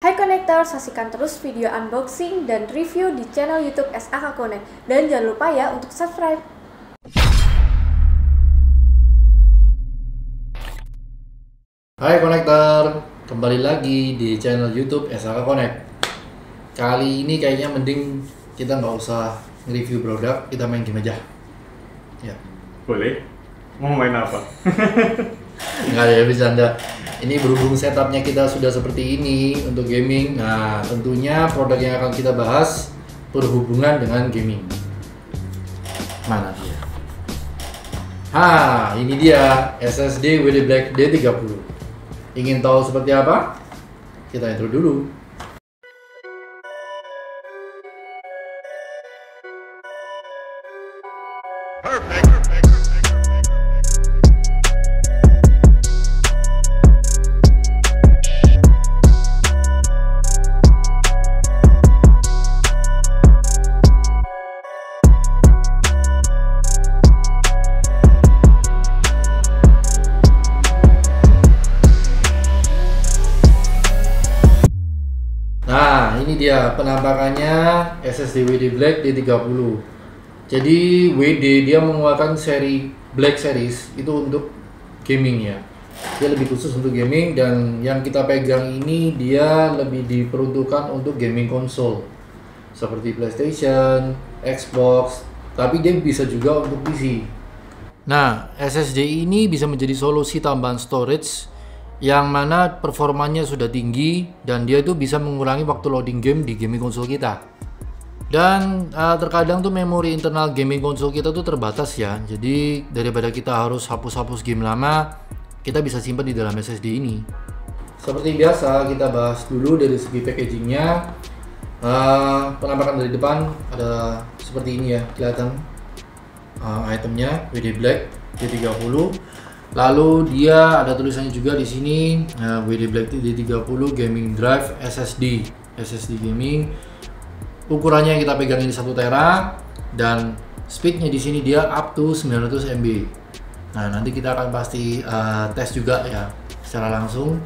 Hai Konektor, saksikan terus video unboxing dan review di channel YouTube SAK Connect. Dan jangan lupa ya untuk subscribe. Hai Konektor, kembali lagi di channel YouTube SAK Connect. Kali ini kayaknya mending kita nggak usah nge-review produk, kita main game aja. Ya. Boleh? Mau main apa? Nggak ada, bercanda. Ini berhubung setupnya kita sudah seperti ini untuk gaming. Nah, tentunya produk yang akan kita bahas berhubungan dengan gaming. Mana dia? Ini dia SSD WD Black D30. Ingin tahu seperti apa? Kita intro dulu. Nah, ini dia penampakannya SSD WD Black D30. Jadi WD dia mengeluarkan seri Black Series itu untuk gaming ya. Dia lebih khusus untuk gaming, dan yang kita pegang ini dia lebih diperuntukkan untuk gaming konsol seperti PlayStation, Xbox, tapi dia bisa juga untuk PC. Nah, SSD ini bisa menjadi solusi tambahan storage yang mana performanya sudah tinggi dan dia itu bisa mengurangi waktu loading game di gaming konsol kita. Dan terkadang tuh memori internal gaming konsol kita tuh terbatas ya. Jadi daripada kita harus hapus-hapus game lama, kita bisa simpan di dalam SSD ini. Seperti biasa kita bahas dulu dari segi packagingnya. Penampakan dari depan ada seperti ini ya, kelihatan itemnya WD Black D30. Lalu dia ada tulisannya juga di sini, WD Black D30 Gaming Drive SSD gaming. Ukurannya yang kita pegang ini 1 tera dan speednya di sini dia up to 900 MB. Nah, nanti kita akan pasti tes juga ya secara langsung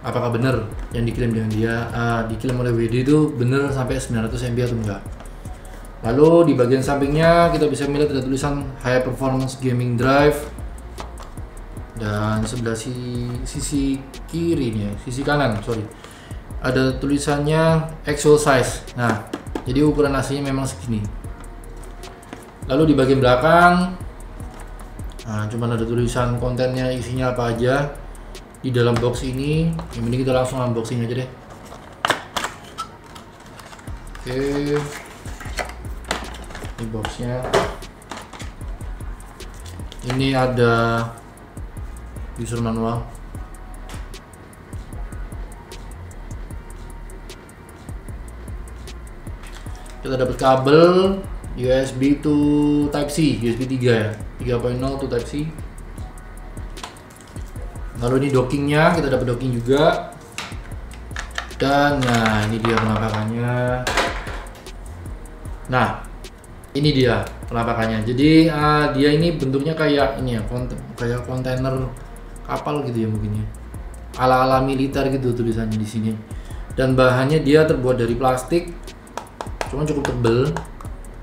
apakah benar yang diklaim dengan dia diklaim oleh WD itu benar sampai 900 MB atau enggak. Lalu di bagian sampingnya kita bisa melihat ada tulisan High Performance Gaming Drive. Dan sebelah sisi kiri nih, sisi kanan, ada tulisannya actual size. Nah, jadi ukuran aslinya memang segini. Lalu di bagian belakang, cuman ada tulisan kontennya, isinya apa aja di dalam box ini. Yang penting kita langsung unboxing aja deh. Oke, ini boxnya. Ini ada user manual. Kita dapat kabel USB to Type C, USB 3 ya, 3.0 to Type C. Lalu ini dockingnya, kita dapat docking juga. Dan nah, ini dia penampakannya. Nah, ini dia penampakannya. Jadi dia ini bentuknya kayak ini ya, kayak kontainer kapal gitu ya mungkin ya, ala-ala militer gitu tulisannya di sini. Dan bahannya dia terbuat dari plastik, cuma cukup tebel.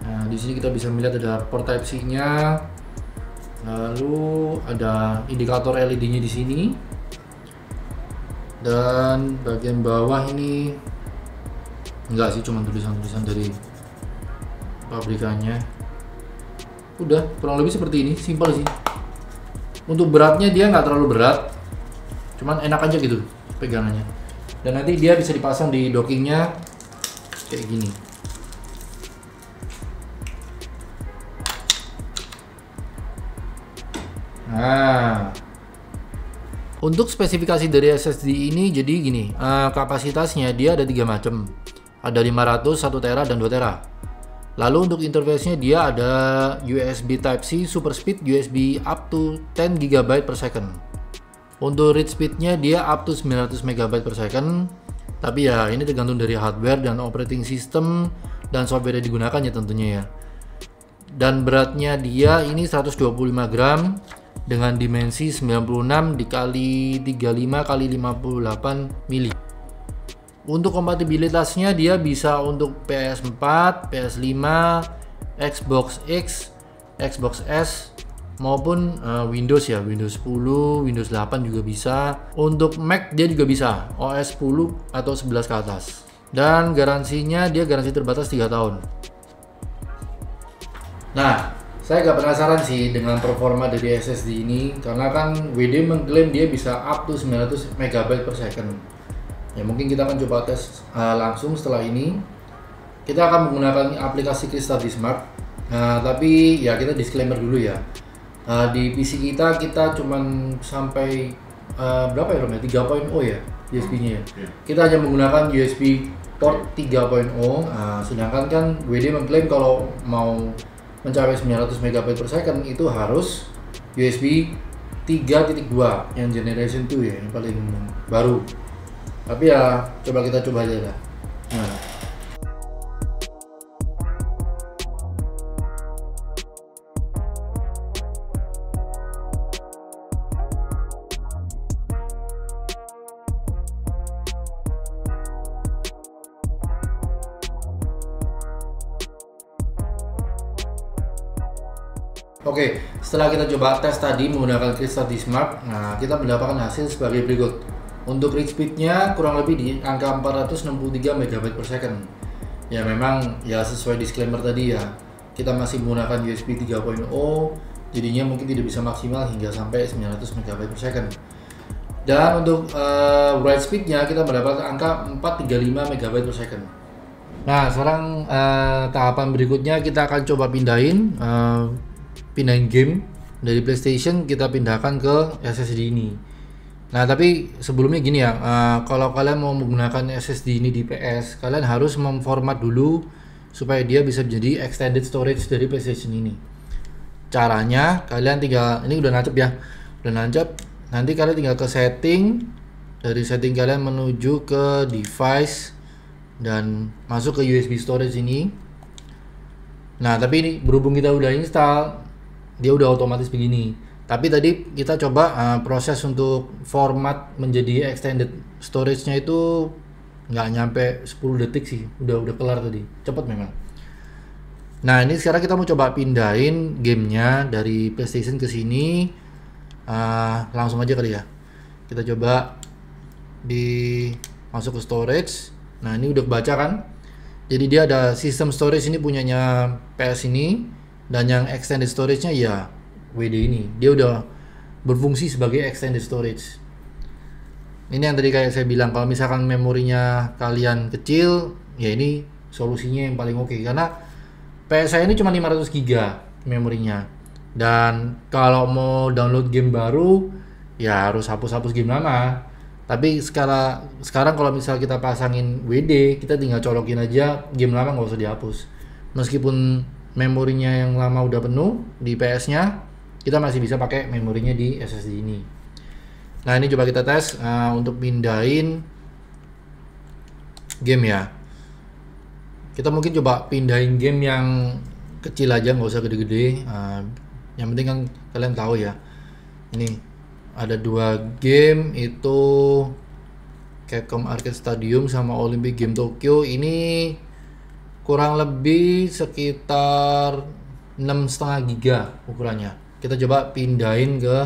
Nah, di sini kita bisa melihat ada port Type C-nya, lalu ada indikator LED-nya di sini, dan bagian bawah ini enggak sih, cuma tulisan-tulisan dari pabrikannya. Udah kurang lebih seperti ini, simpel sih. Untuk beratnya dia nggak terlalu berat, cuman enak aja gitu pegangannya. Dan nanti dia bisa dipasang di dockingnya kayak gini. Nah, untuk spesifikasi dari SSD ini jadi gini, kapasitasnya dia ada 3 macam. Ada 500, 1 tera dan 2 tera. Lalu untuk interface-nya dia ada USB Type-C Super Speed USB up to 10 GB per second. Untuk read speed-nya dia up to 900 MB per second. Tapi ya ini tergantung dari hardware dan operating system dan software yang digunakan ya tentunya ya. Dan beratnya dia ini 125 gram dengan dimensi 96 dikali 35 kali 58 mili. Untuk kompatibilitasnya dia bisa untuk PS4, PS5, Xbox X, Xbox S maupun Windows ya, Windows 10, Windows 8 juga bisa. Untuk Mac dia juga bisa OS 10 atau 11 ke atas. Dan garansinya dia garansi terbatas 3 tahun. Nah, saya agak penasaran sih dengan performa dari SSD ini, karena kan WD mengklaim dia bisa up to 900 MB per second. Ya mungkin kita akan coba tes langsung setelah ini. Kita akan menggunakan aplikasi Crystal Smart. Nah, tapi ya kita disclaimer dulu ya. Di PC kita cuman sampai berapa ya Rom ya? 3.0 ya USB-nya ya. Kita hanya menggunakan USB port 3.0. Sedangkan kan WD mengklaim kalau mau mencapai 900 MB per second itu harus USB 3.2 yang generation 2 ya, yang paling baru. Tapi ya kita coba aja lah. Nah. Oke, setelah kita coba tes tadi menggunakan Crystal Smart, nah kita mendapatkan hasil sebagai berikut. Untuk read speednya kurang lebih di angka 463 MB per second. Ya memang ya sesuai disclaimer tadi ya, kita masih menggunakan USB 3.0, jadinya mungkin tidak bisa maksimal hingga sampai 900 MB per second. Dan untuk write speednya kita mendapatkan angka 435 MB per second. Nah sekarang tahapan berikutnya kita akan coba pindahin game dari PlayStation, kita pindahkan ke SSD ini. Nah tapi sebelumnya gini ya, kalau kalian mau menggunakan SSD ini di PS, kalian harus memformat dulu supaya dia bisa menjadi extended storage dari PlayStation ini. Caranya kalian tinggal, ini udah nancep ya, udah nancep. Nanti kalian tinggal ke setting, dari setting kalian menuju ke device dan masuk ke USB storage ini. Nah tapi ini berhubung kita udah install, dia udah otomatis begini. Tapi tadi kita coba proses untuk format menjadi extended storage-nya itu nggak nyampe 10 detik sih, udah kelar tadi, cepet memang. Nah ini sekarang kita mau coba pindahin gamenya dari PlayStation ke sini. Langsung aja kali ya, kita coba masuk ke storage. Nah ini udah kebaca kan, jadi dia ada system storage ini punyanya PS ini, dan yang extended storage-nya ya WD ini, dia udah berfungsi sebagai extended storage. Ini yang tadi kayak saya bilang, kalau misalkan memorinya kalian kecil, ya ini solusinya yang paling oke, karena PS saya ini cuma 500 GB memorinya. Dan kalau mau download game baru, ya harus hapus game lama. Tapi sekarang kalau misal kita pasangin WD, kita tinggal colokin aja, game lama nggak usah dihapus. Meskipun memorinya yang lama udah penuh di PS-nya, kita masih bisa pakai memorinya di SSD ini. Nah ini coba kita tes untuk pindahin game ya. Kita mungkin coba pindahin game yang kecil aja, nggak usah gede-gede. Yang penting kan kalian tahu ya, ini ada 2 game, itu Capcom Arcade Stadium sama Olympic Game Tokyo. Ini kurang lebih sekitar 6,5 GB ukurannya. Kita coba pindahin ke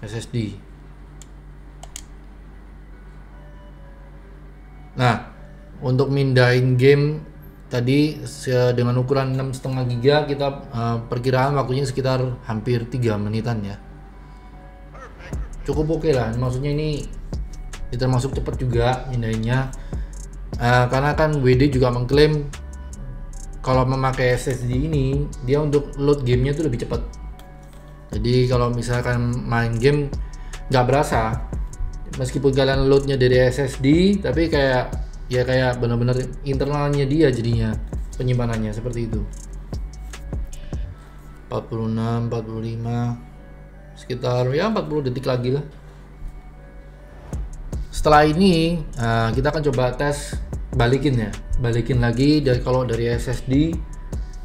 SSD. Nah untuk mindahin game tadi dengan ukuran 6,5 GB, kita perkiraan waktunya sekitar hampir 3 menitan ya. Cukup oke lah, maksudnya ini termasuk cepat juga mindahinnya. Karena kan WD juga mengklaim kalau memakai SSD ini, dia untuk load gamenya itu lebih cepat. Jadi kalau misalkan main game nggak berasa, meskipun kalian loadnya dari SSD, tapi kayak benar-benar internalnya dia jadinya penyimpanannya seperti itu. 46, 45, sekitar ya 40 detik lagi lah. Setelah ini kita akan coba tes balikin lagi dari SSD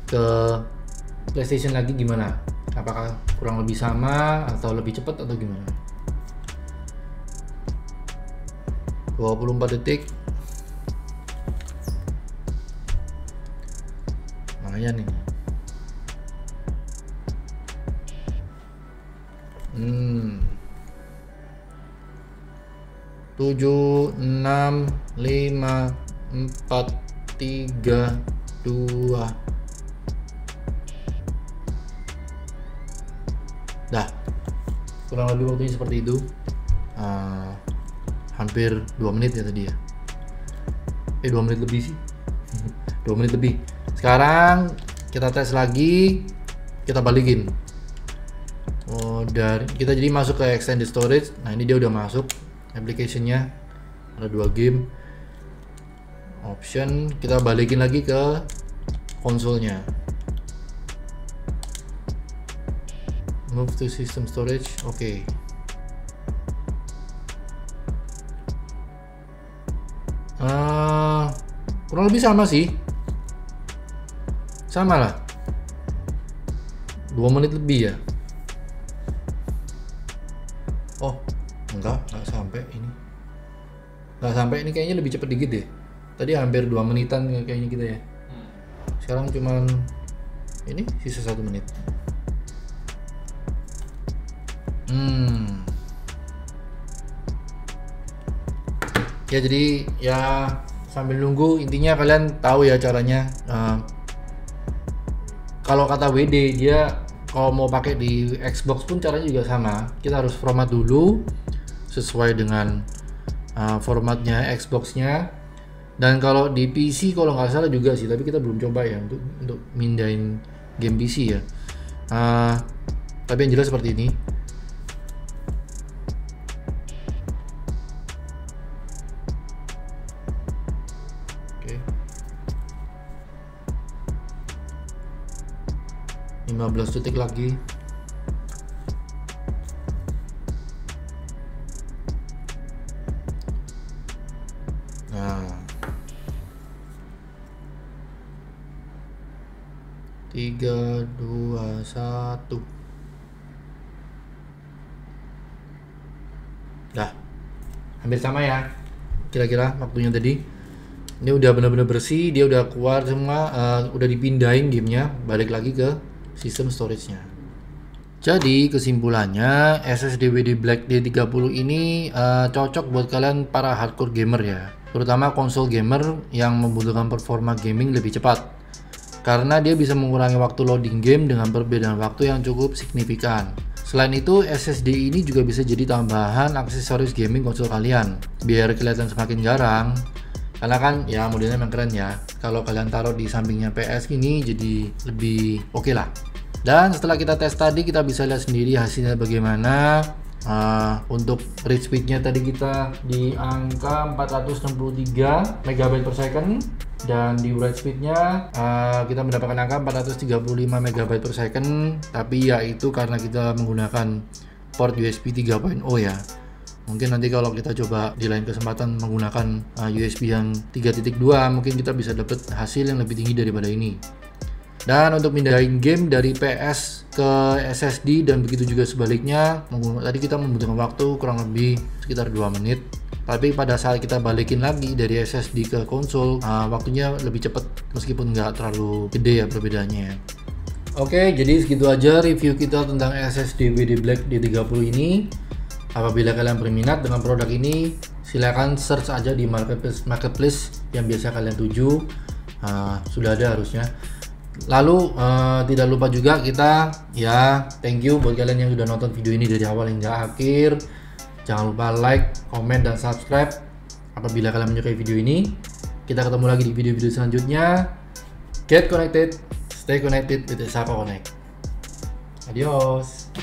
ke PlayStation lagi gimana. Apakah kurang lebih sama atau lebih cepat atau gimana? 24 detik. lumayan ini. 7, 6, 5, 4, 3, 2. Dah, kurang lebih waktunya seperti itu. Hampir 2 menit ya tadi ya. 2 menit lebih sih. 2 menit lebih. Sekarang kita tes lagi, kita balikin. Dari kita jadi masuk ke extended storage. Nah, ini dia udah masuk application-nya. Ada 2 game. Option, kita balikin lagi ke konsolnya. Move to system storage. Oke. Kurang lebih sama sih. Sama lah. 2 menit lebih ya. Oh, enggak sampai ini. Enggak sampai, ini kayaknya lebih cepat dikit deh. Tadi hampir 2 menitan kayaknya kita ya. Sekarang cuman ini sisa 1 menit. Ya jadi ya sambil nunggu, intinya kalian tahu ya caranya. Kalau kata WD, dia kalau mau pakai di Xbox pun caranya juga sama. Kita harus format dulu sesuai dengan formatnya Xbox-nya. Dan kalau di PC kalau nggak salah juga sih, tapi kita belum coba ya untuk mindahin game PC ya. Tapi yang jelas seperti ini. Oke. 15 detik lagi. Nah, 3, 2, 1. Dah, hampir sama ya kira-kira waktunya tadi. Ini udah benar-benar bersih, dia udah keluar semua, udah dipindahin gamenya balik lagi ke sistem storage-nya. Jadi kesimpulannya, SSD WD Black D30 ini cocok buat kalian para hardcore gamer ya, terutama konsol gamer yang membutuhkan performa gaming lebih cepat, karena dia bisa mengurangi waktu loading game dengan perbedaan waktu yang cukup signifikan. Selain itu, SSD ini juga bisa jadi tambahan aksesoris gaming konsol kalian, biar kelihatan semakin jarang. Karena kan ya modelnya memang keren ya. Kalau kalian taruh di sampingnya PS gini jadi lebih oke lah. Dan setelah kita tes tadi, kita bisa lihat sendiri hasilnya bagaimana. Untuk read speednya tadi kita di angka 463 MB per second, dan di write speednya kita mendapatkan angka 435 MB per second. Tapi ya itu karena kita menggunakan port USB 3.0 ya. Mungkin nanti kalau kita coba di lain kesempatan menggunakan USB yang 3.2, mungkin kita bisa dapat hasil yang lebih tinggi daripada ini. Dan untuk pindahin game dari PS ke SSD dan begitu juga sebaliknya, tadi kita membutuhkan waktu kurang lebih sekitar 2 menit. Tapi pada saat kita balikin lagi dari SSD ke konsol, waktunya lebih cepat meskipun nggak terlalu gede ya perbedaannya. Oke, jadi segitu aja review kita tentang SSD WD Black D30 ini. Apabila kalian berminat dengan produk ini, silakan search aja di marketplace yang biasa kalian tuju. Sudah ada harusnya. Lalu tidak lupa juga kita ya, thank you buat kalian yang sudah nonton video ini dari awal hingga akhir. Jangan lupa like, comment, dan subscribe apabila kalian menyukai video ini. Kita ketemu lagi di video-video selanjutnya. Get connected, stay connected with SAKA Connect. Adios.